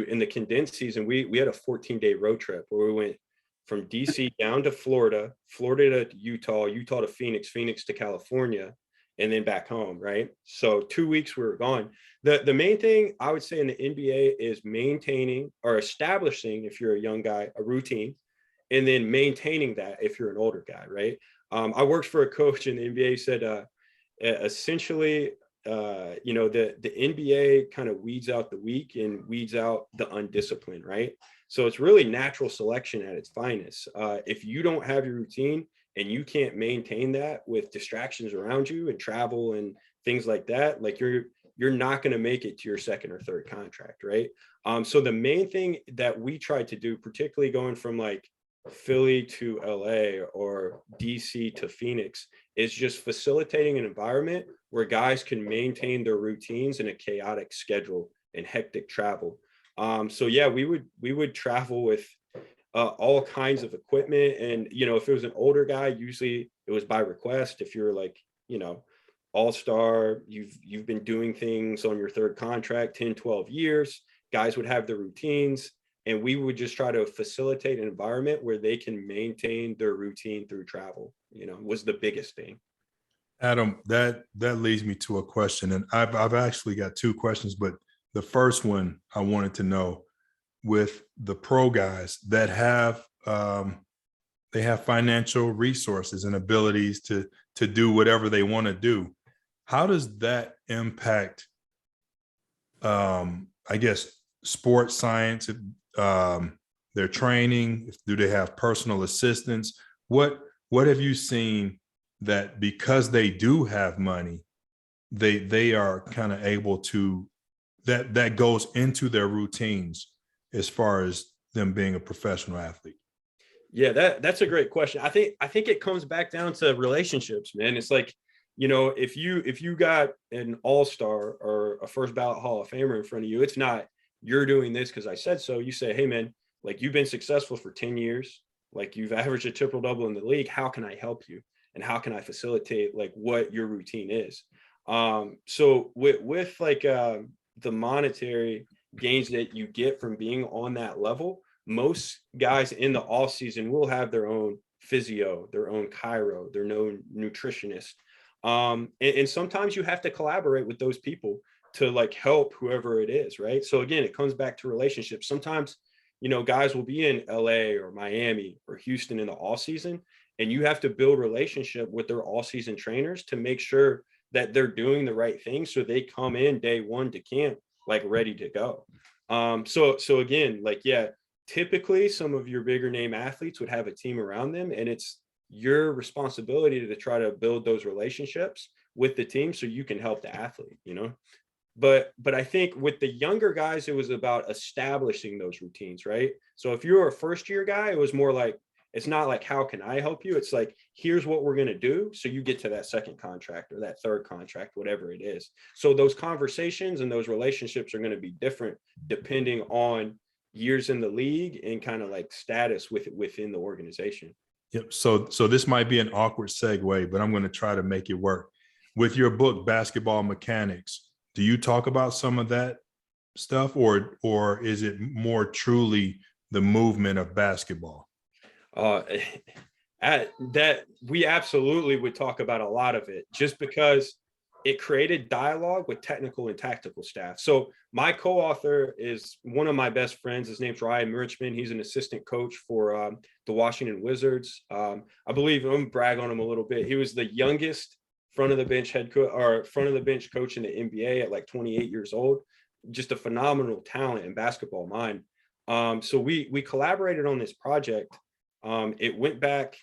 in the condensed season, we had a 14-day road trip where we went from DC down to Florida, Florida to Utah, Utah to Phoenix, Phoenix to California, and then back home, right? So 2 weeks we were gone. The main thing I would say in the NBA is maintaining or establishing, if you're a young guy, a routine, and then maintaining that if you're an older guy, right? I worked for a coach in the NBA, said essentially, the NBA kind of weeds out the weak and weeds out the undisciplined, right? So it's really natural selection at its finest. If you don't have your routine and you can't maintain that with distractions around you and travel and things like that, like you're not going to make it to your second or third contract, right? So the main thing that we tried to do, particularly going from like Philly to LA or DC to Phoenix, is just facilitating an environment where guys can maintain their routines in a chaotic schedule and hectic travel. So yeah, we would travel with all kinds of equipment, and if it was an older guy, usually it was by request. If you're like all-star, you've been doing things on your third contract 10, 12 years, guys would have their routines, and we would just try to facilitate an environment where they can maintain their routine through travel, was the biggest thing. Adam, that leads me to a question, and I've actually got 2 questions, but the first one I wanted to know, with the pro guys that have they have financial resources and abilities to do whatever they want to do, how does that impact I guess sports science, their training? Do they have personal assistants? What have you seen that because they do have money, they are kind of able to, that goes into their routines as far as them being a professional athlete? Yeah, that's a great question. I think it comes back down to relationships, man. It's like, if you got an all-star or a first ballot Hall of Famer in front of you, it's not you're doing this because I said so. You say, hey man, like you've been successful for 10 years, like you've averaged a triple-double in the league. How can I help you? And how can I facilitate like what your routine is? So with like the monetary gains that you get from being on that level, most guys in the off season will have their own physio, their own chiro, their own nutritionist. And sometimes you have to collaborate with those people to like help whoever it is, right? So again, it comes back to relationships. Sometimes, guys will be in LA or Miami or Houston in the off season, and you have to build relationship with their all season trainers to make sure that they're doing the right thing. So they come in day one to camp, like ready to go. So again, like, yeah, typically some of your bigger name athletes would have a team around them, and it's your responsibility to try to build those relationships with the team so you can help the athlete, but I think with the younger guys, it was about establishing those routines, right? So if you're a first year guy, it was more like, it's not like, how can I help you? It's like, here's what we're going to do. So you get to that second contract or that third contract, whatever it is. So those conversations and those relationships are going to be different depending on years in the league and kind of like status within the organization. Yep. So this might be an awkward segue, but I'm going to try to make it work. With your book, Basketball Mechanics, do you talk about some of that stuff, or is it more truly the movement of basketball? That we absolutely would talk about a lot of it, just because it created dialogue with technical and tactical staff. So my co-author is one of my best friends. His name's Ryan Richmond. He's an assistant coach for the Washington Wizards. I believe I'm gonna brag on him a little bit. He was the youngest front of the bench coach in the NBA at like 28 years old. Just a phenomenal talent and basketball mind. So we collaborated on this project. It went back.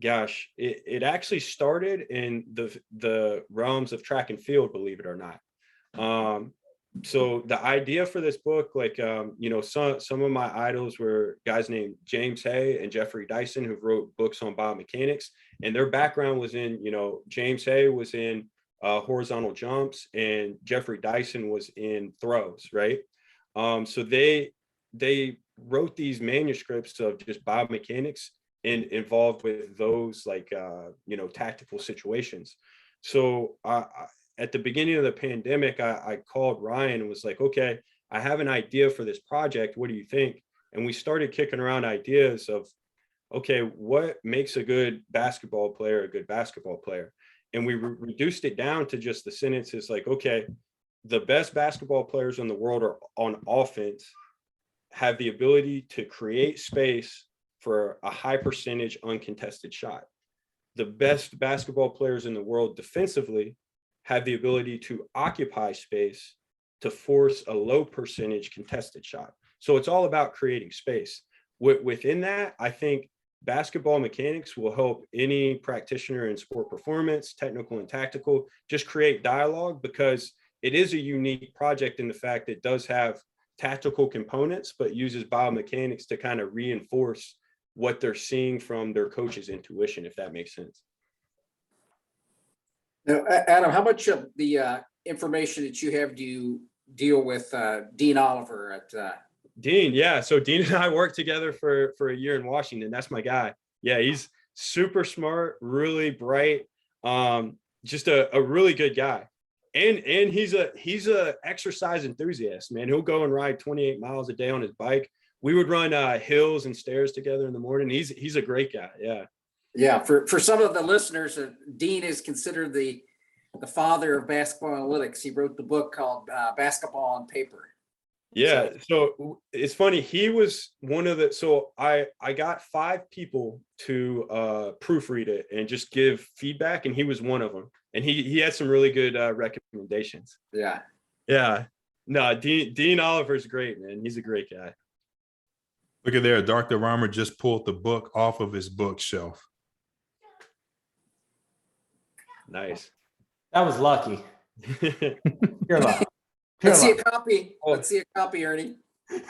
Gosh, it actually started in the realms of track and field, believe it or not. So the idea for this book, like, some of my idols were guys named James Hay and Jeffrey Dyson, who wrote books on biomechanics, and their background was in, James Hay was in horizontal jumps and Jeffrey Dyson was in throws, right? So they wrote these manuscripts of just biomechanics and involved with those like tactical situations. So at the beginning of the pandemic, I called Ryan and was like, okay, I have an idea for this project. What do you think? And we started kicking around ideas of, okay, what makes a good basketball player a good basketball player? And we reduced it down to just the sentences like, okay, the best basketball players in the world are on offense, have the ability to create space for a high percentage uncontested shot. The best basketball players in the world defensively have the ability to occupy space to force a low percentage contested shot. So it's all about creating space. Within that, I think basketball mechanics will help any practitioner in sport performance, technical and tactical, just create dialogue, because it is a unique project in the fact that it does have tactical components, but uses biomechanics to kind of reinforce what they're seeing from their coach's intuition, if that makes sense. Now, Adam, how much of the information that you have do you deal with Dean Oliver at? Dean, yeah. So Dean and I worked together for a year in Washington. That's my guy. Yeah, he's super smart, really bright, just a really good guy. And he's a exercise enthusiast, man. He'll go and ride 28 miles a day on his bike. We would run hills and stairs together in the morning. He's a great guy. Yeah. Yeah. For some of the listeners, Dean is considered the father of basketball analytics. He wrote the book called Basketball on Paper. Yeah. So it's funny. He was one of the, so I got 5 people to proofread it and just give feedback. And he was one of them. And he had some really good recommendations. Yeah. Yeah. No, Dean Oliver's great, man. He's a great guy. Look at there. Dr. Reimer just pulled the book off of his bookshelf. Nice. That was lucky. You're lucky. Let's see a copy. Let's see a copy, Ernie.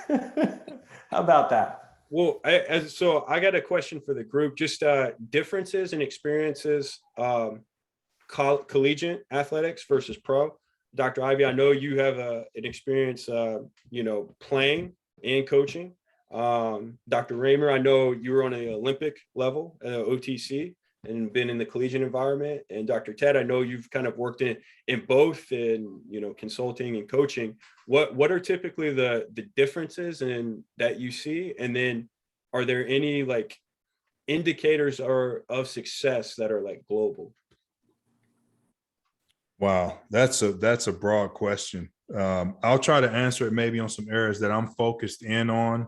How about that? Well, so I got a question for the group. Just differences and experiences, collegiate athletics versus pro. Dr. Ivey, I know you have an experience, playing and coaching. Dr. Reimer, I know you were on the Olympic level at OTC and been in the collegiate environment. And Dr. Ted, I know you've kind of worked in both in, consulting and coaching. What are typically the differences that you see? And then are there any like indicators of success that are like global? Wow, that's a broad question. I'll try to answer it maybe on some areas that I'm focused in on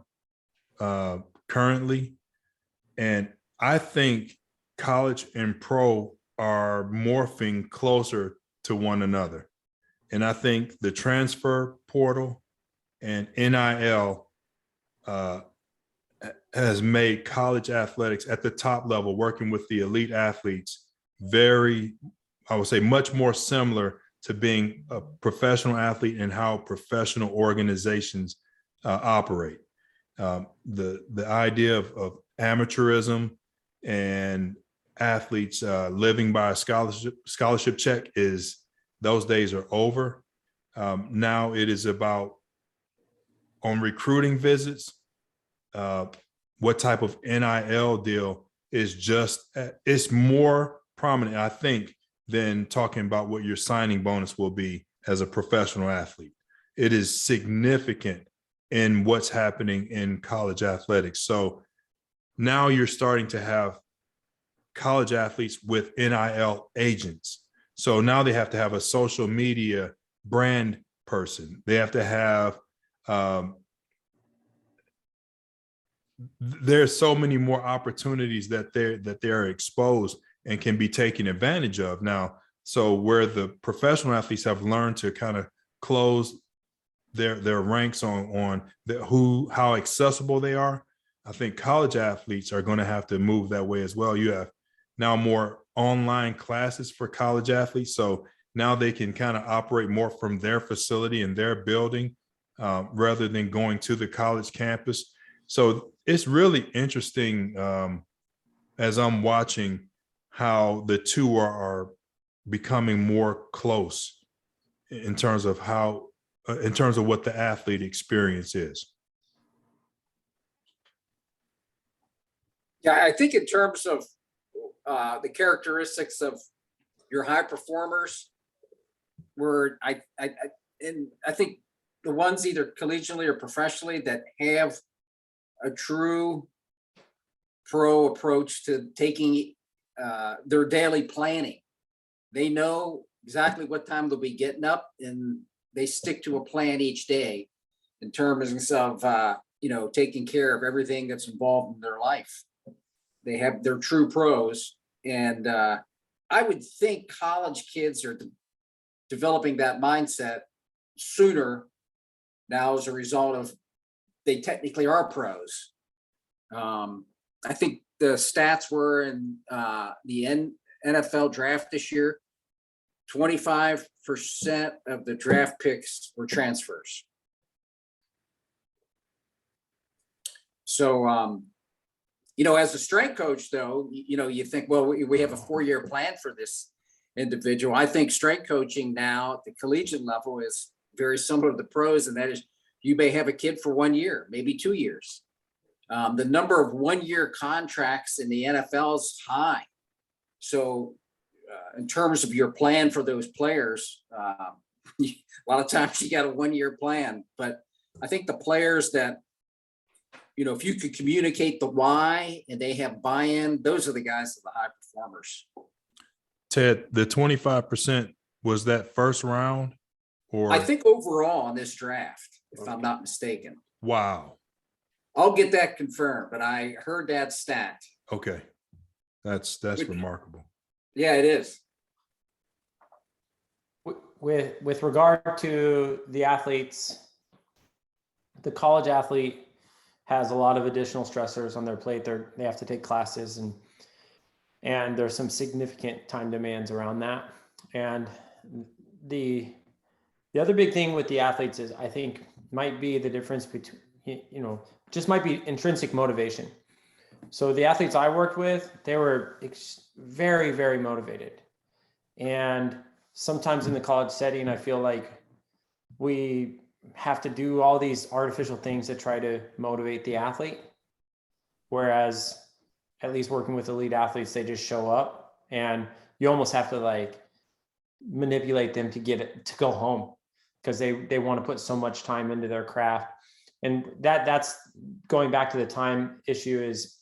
currently. And I think college and pro are morphing closer to one another. And I think the transfer portal and NIL has made college athletics at the top level, working with the elite athletes, I would say much more similar to being a professional athlete and how professional organizations operate. The idea of amateurism and athletes living by a scholarship check those days are over. Now it is about on recruiting visits, what type of NIL deal is just, it's more prominent, I think, than talking about what your signing bonus will be as a professional athlete. It is significant in what's happening in college athletics. So now you're starting to have college athletes with NIL agents. So now they have to have a social media brand person. They have to have, there's so many more opportunities that they're exposed and can be taken advantage of now. So where the professional athletes have learned to kind of close their ranks on how accessible they are, I think college athletes are going to have to move that way as well. You have now more online classes for college athletes. So now they can kind of operate more from their facility and their building rather than going to the college campus. So it's really interesting as I'm watching how the two are becoming more close in terms of what the athlete experience is. Yeah, I think in terms of the characteristics of your high performers, I think the ones either collegially or professionally that have a true pro approach to taking their daily planning. They know exactly what time they'll be getting up, and they stick to a plan each day in terms of taking care of everything that's involved in their life. They have their true pros, and I would think college kids are developing that mindset sooner now as a result of they technically are pros. I think the stats were in the NFL draft this year, 25% of the draft picks were transfers. So, as a strength coach, though, you think, well, we have a 4-year plan for this individual. I think strength coaching now at the collegiate level is very similar to the pros, and that is you may have a kid for 1 year, maybe 2 years. The number of 1-year contracts in the NFL is high. So in terms of your plan for those players, a lot of times you got a 1-year plan. But I think the players that, if you could communicate the why and they have buy-in, those are the guys that are the high performers. Ted, the 25%, was that first round? Or I think overall in this draft, if I'm not mistaken. Wow. I'll get that confirmed, but I heard that stat. Okay. That's remarkable. Yeah, it is. With regard to the athletes, the college athlete has a lot of additional stressors on their plate. They have to take classes and there's some significant time demands around that. And the other big thing with the athletes is, I think, might be the difference between, just might be intrinsic motivation. So the athletes I worked with, they were very, very motivated. And sometimes in the college setting, I feel like we have to do all these artificial things to try to motivate the athlete. Whereas at least working with elite athletes, they just show up and you almost have to manipulate them to to go home because they want to put so much time into their craft. And that's going back to the time issue, is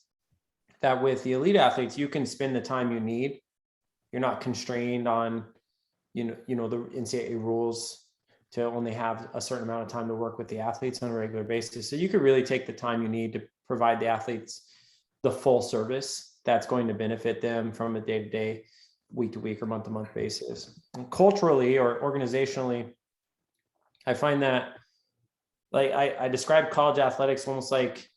that with the elite athletes, you can spend the time you need. You're not constrained on, the NCAA rules to only have a certain amount of time to work with the athletes on a regular basis. So you could really take the time you need to provide the athletes the full service that's going to benefit them from a day-to-day, week-to-week, or month-to-month basis. And culturally or organizationally, I find that I describe college athletics almost like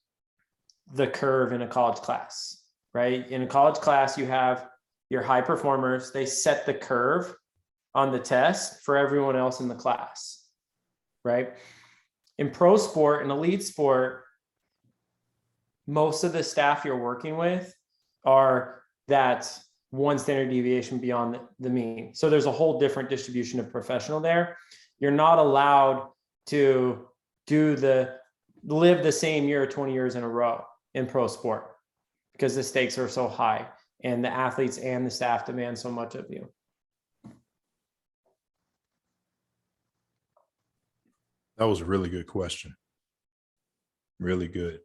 the curve in a college class, right? In a college class, you have your high performers. They set the curve on the test for everyone else in the class, right? In pro sport and elite sport, most of the staff you're working with are that one standard deviation beyond the mean. So there's a whole different distribution of professional there. You're not allowed to do the live the same year 20 years in a row in pro sport because the stakes are so high and the athletes and the staff demand so much of you. That was a really good question. Really good.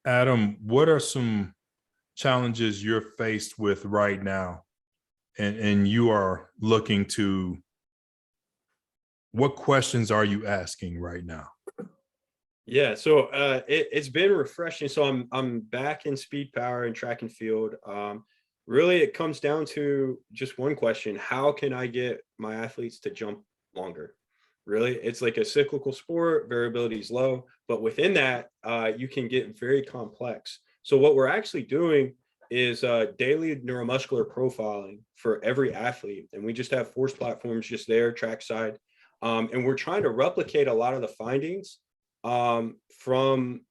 Adam, what are some challenges you're faced with right now? And you are looking to, what questions are you asking right now? Yeah, so it's been refreshing. So I'm back in speed, power, and track and field. Really, it comes down to just one question: how can I get my athletes to jump longer? Really, it's like a cyclical sport. Variability is low, but within that, you can get very complex. So what we're actually doing is daily neuromuscular profiling for every athlete, and we just have force platforms just there, trackside, and we're trying to replicate a lot of the findings from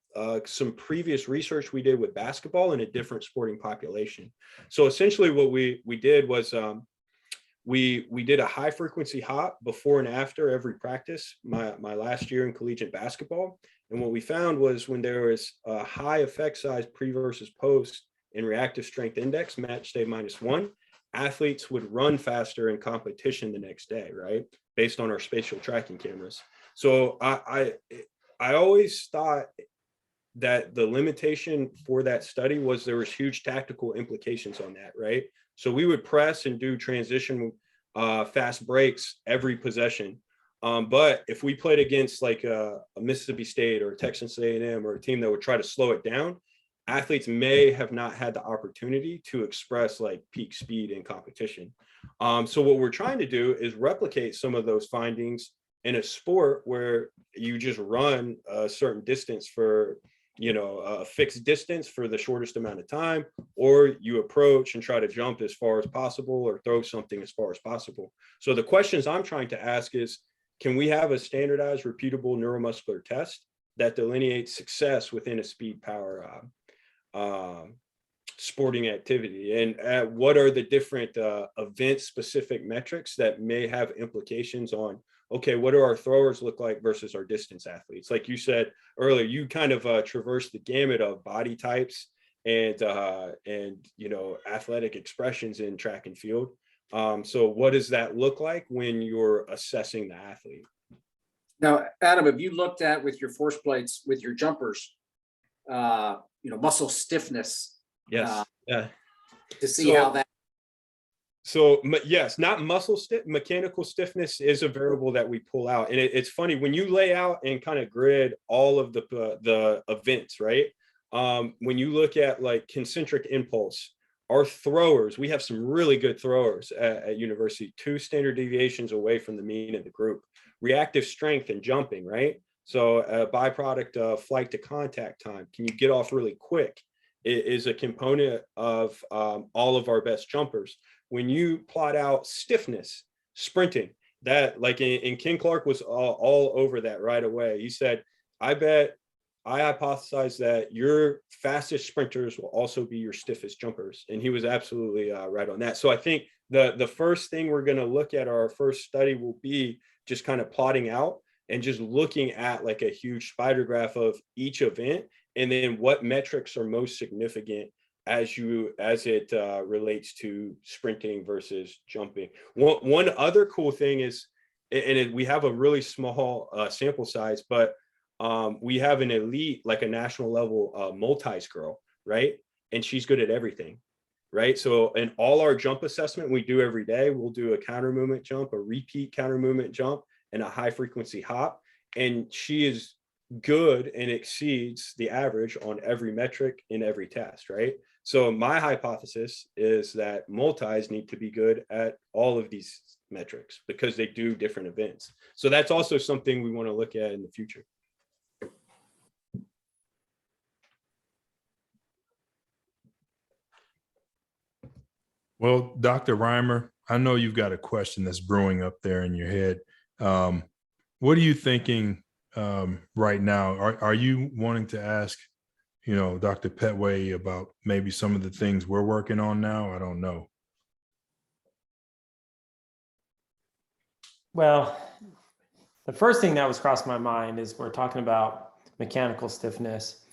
some previous research we did with basketball in a different sporting population. So essentially what we did was we did a high frequency hop before and after every practice, my last year in collegiate basketball. And what we found was when there was a high effect size pre versus post in reactive strength index, match day -1, athletes would run faster in competition the next day, right? Based on our spatial tracking cameras. So I always thought that the limitation for that study was there was huge tactical implications on that, right? So we would press and do transition fast breaks every possession. But if we played against like a Mississippi State or Texas A&M or a team that would try to slow it down, athletes may have not had the opportunity to express like peak speed in competition. So what we're trying to do is replicate some of those findings in a sport where you just run a certain distance for, a fixed distance for the shortest amount of time, or you approach and try to jump as far as possible or throw something as far as possible. So the questions I'm trying to ask is, can we have a standardized, repeatable neuromuscular test that delineates success within a speed power sporting activity? And what are the different event specific metrics that may have implications on, okay, what do our throwers look like versus our distance athletes? Like you said earlier, you kind of traverse the gamut of body types and athletic expressions in track and field. So what does that look like when you're assessing the athlete? Now, Adam, have you looked at with your force plates, with your jumpers, muscle stiffness? Yes. Yeah. To see how that. So yes, not muscle stiff, mechanical stiffness is a variable that we pull out. And it's funny when you lay out and kind of grid all of the events, right? When you look at like concentric impulse, our throwers, we have some really good throwers at university, 2 standard deviations away from the mean of the group. Reactive strength and jumping, right? So a byproduct of flight to contact time, can you get off really quick? It is a component of all of our best jumpers. When you plot out stiffness, sprinting, that like in Ken Clark was all over that right away. He said, I hypothesize that your fastest sprinters will also be your stiffest jumpers. And he was absolutely right on that. So I think the first thing we're going to look at, our first study, will be just kind of plotting out and just looking at like a huge spider graph of each event, and then what metrics are most significant as it relates to sprinting versus jumping. One other cool thing is, we have a really small sample size, but we have an elite, like a national level multis girl, right? And she's good at everything, right? So in all our jump assessment we do every day, we'll do a counter movement jump, a repeat counter movement jump, and a high frequency hop. And she is good and exceeds the average on every metric in every test, right? So my hypothesis is that multis need to be good at all of these metrics because they do different events. So that's also something we want to look at in the future. Well, Dr. Reimer, I know you've got a question that's brewing up there in your head. What are you thinking right now? Are you wanting to ask, Dr. Petway about maybe some of the things we're working on now? I don't know. Well, the first thing that was crossed my mind is we're talking about mechanical stiffness,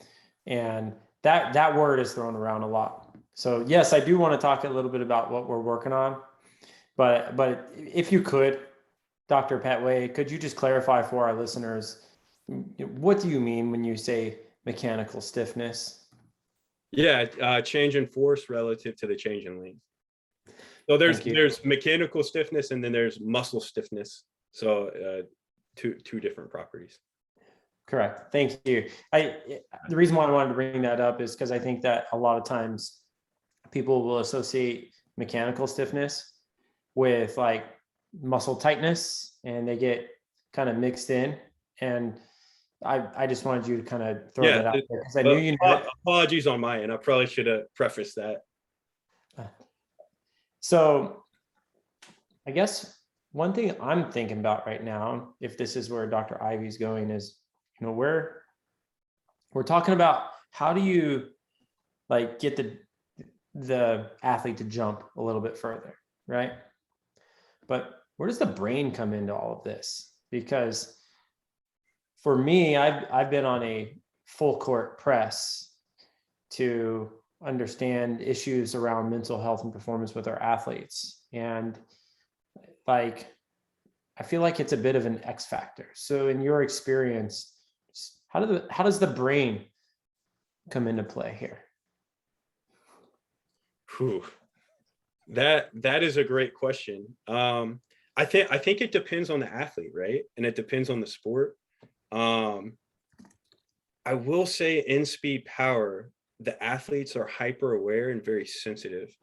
and that word is thrown around a lot. So yes, I do want to talk a little bit about what we're working on, but if you could, Dr. Petway, could you just clarify for our listeners, what do you mean when you say mechanical stiffness? Yeah, change in force relative to the change in length. So there's mechanical stiffness and then there's muscle stiffness. So two different properties. Correct. Thank you. The reason why I wanted to bring that up is because I think that a lot of times people will associate mechanical stiffness with like muscle tightness, and they get kind of mixed in. And I just wanted you to kind of throw that out there because I knew you knew it. Apologies on my end. I probably should have prefaced that. So I guess one thing I'm thinking about right now, if this is where Dr. Ivey's going, is, you know, we're talking about how do you like get the athlete to jump a little bit further, right? But where does the brain come into all of this? Because for me, I've been on a full court press to understand issues around mental health and performance with our athletes. And like, I feel like it's a bit of an X factor. So in your experience, how does the brain come into play here? Whew. That is a great question. I think it depends on the athlete, right? And it depends on the sport. I will say in speed power, the athletes are hyper aware and very sensitive,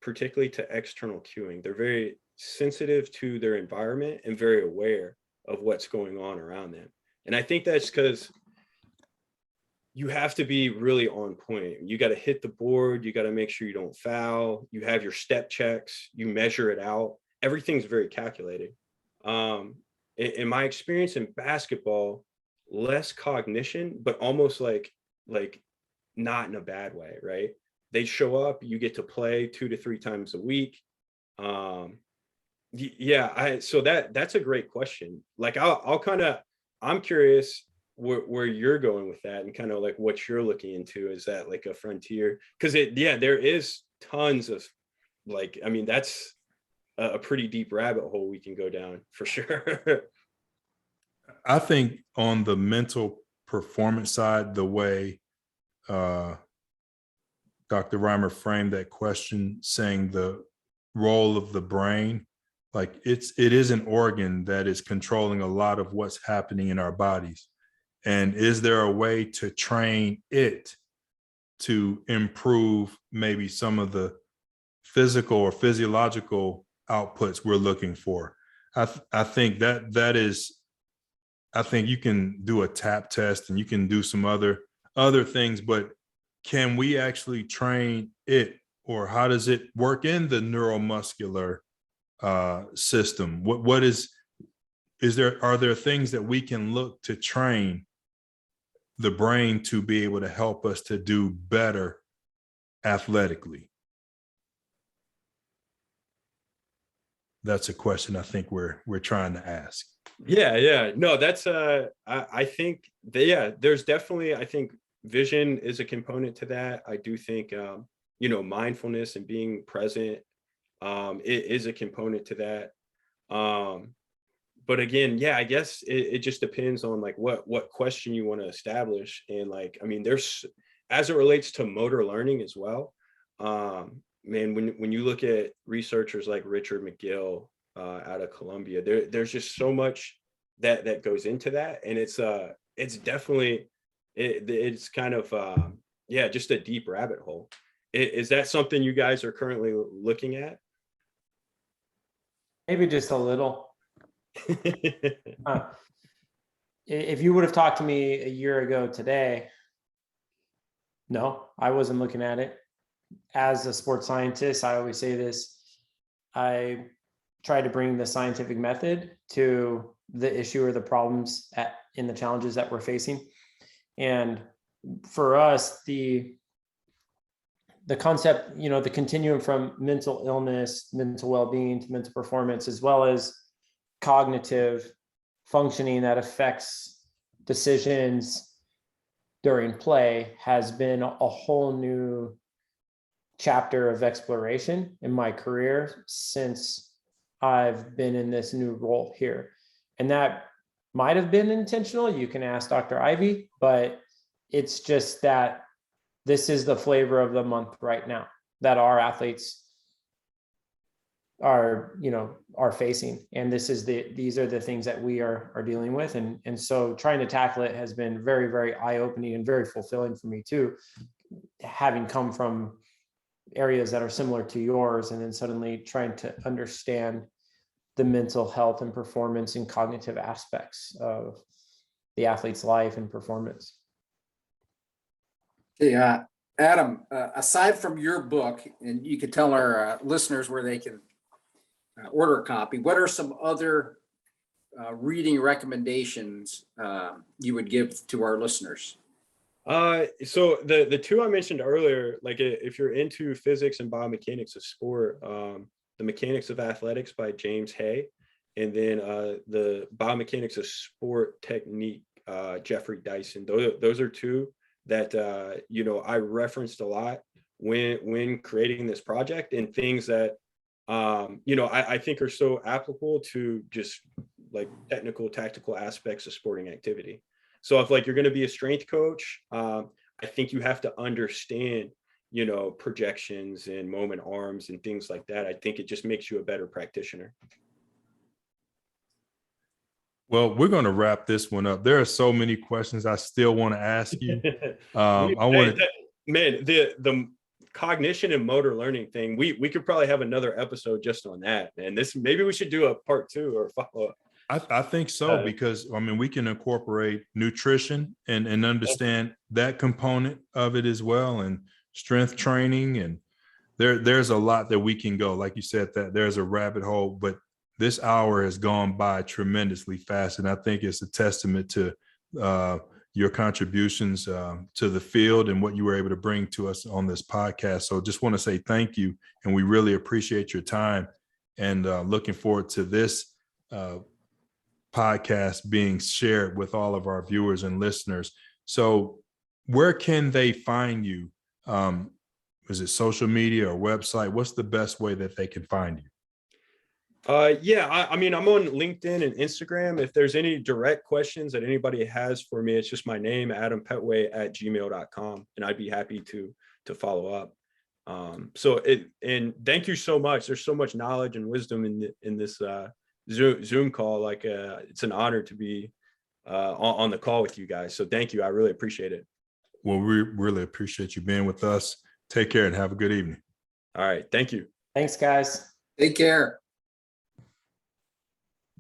particularly to external cueing. They're very sensitive to their environment and very aware of what's going on around them. And I think that's because you have to be really on point. You got to hit the board. You got to make sure you don't foul. You have your step checks. You measure it out. Everything's very calculated. In my experience in basketball, less cognition, but almost like not in a bad way, right? They show up, you get to play 2 to 3 times a week. So that's a great question. Like I'm curious where you're going with that and kind of like what you're looking into. Is that like a frontier? Because there is tons of like, I mean, that's a pretty deep rabbit hole we can go down for sure. I think on the mental performance side, the way Dr. Reimer framed that question, saying the role of the brain, like it is an organ that is controlling a lot of what's happening in our bodies. And is there a way to train it to improve maybe some of the physical or physiological outputs we're looking for? I think that is, I think you can do a tap test and you can do some other things, but can we actually train it, or how does it work in the neuromuscular system? Are there things that we can look to train the brain to be able to help us to do better athletically? That's a question I think we're trying to ask. Yeah. No, that's I think there's definitely, I think vision is a component to that. I do think mindfulness and being present it is a component to that. But again, I guess it just depends on like what question you want to establish. And like, I mean, there's, as it relates to motor learning as well, man, when you look at researchers like Richard McGill out of Columbia, there's just so much that goes into that. And it's definitely, it's kind of, just a deep rabbit hole. Is that something you guys are currently looking at? Maybe just a little. If you would have talked to me a year ago today, no, I wasn't looking at it. As a sports scientist, I always say this, I try to bring the scientific method to the issue or the problems in the challenges that we're facing. And for us, the concept, the continuum from mental illness, mental well-being to mental performance, as well as cognitive functioning that affects decisions during play has been a whole new chapter of exploration in my career since I've been in this new role here. And that might have been intentional. You can ask Dr. Ivey, but it's just that this is the flavor of the month right now that our athletes are facing. And these are the things that we are dealing with. And so trying to tackle it has been very, very eye-opening and very fulfilling for me too, having come from areas that are similar to yours, and then suddenly trying to understand the mental health and performance and cognitive aspects of the athlete's life and performance. Hey, Adam, aside from your book, and you could tell our listeners where they can order a copy, what are some other reading recommendations you would give to our listeners? So the two I mentioned earlier, like if you're into physics and biomechanics of sport, The Mechanics of Athletics by James Hay, and then the Biomechanics of Sport Technique, Jeffrey Dyson. Those are two that I referenced a lot when creating this project, and things that I think are so applicable to just like technical, tactical aspects of sporting activity. So if like you're going to be a strength coach, I think you have to understand, projections and moment arms and things like that. I think it just makes you a better practitioner. Well, we're going to wrap this one up. There are so many questions I still want to ask you. The cognition and motor learning thing, we could probably have another episode just on that. And maybe we should do a part 2 or follow up. I think so, because we can incorporate nutrition and understand that component of it as well, and strength training, and there's a lot that we can go. Like you said, that there's a rabbit hole, but this hour has gone by tremendously fast, and I think it's a testament to your contributions to the field and what you were able to bring to us on this podcast. So just want to say thank you, and we really appreciate your time, and looking forward to this podcast being shared with all of our viewers and listeners. So where can they find you? Is it social media or website? What's the best way that they can find you? I'm on LinkedIn and Instagram. If there's any direct questions that anybody has for me, it's just my name, adampetway@gmail.com, and I'd be happy to follow up. And thank you so much. There's so much knowledge and wisdom in this Zoom call. Like it's an honor to be on the call with you guys. So thank you. I really appreciate it. Well, we really appreciate you being with us. Take care and have a good evening. All right. Thank you. Thanks, guys. Take care.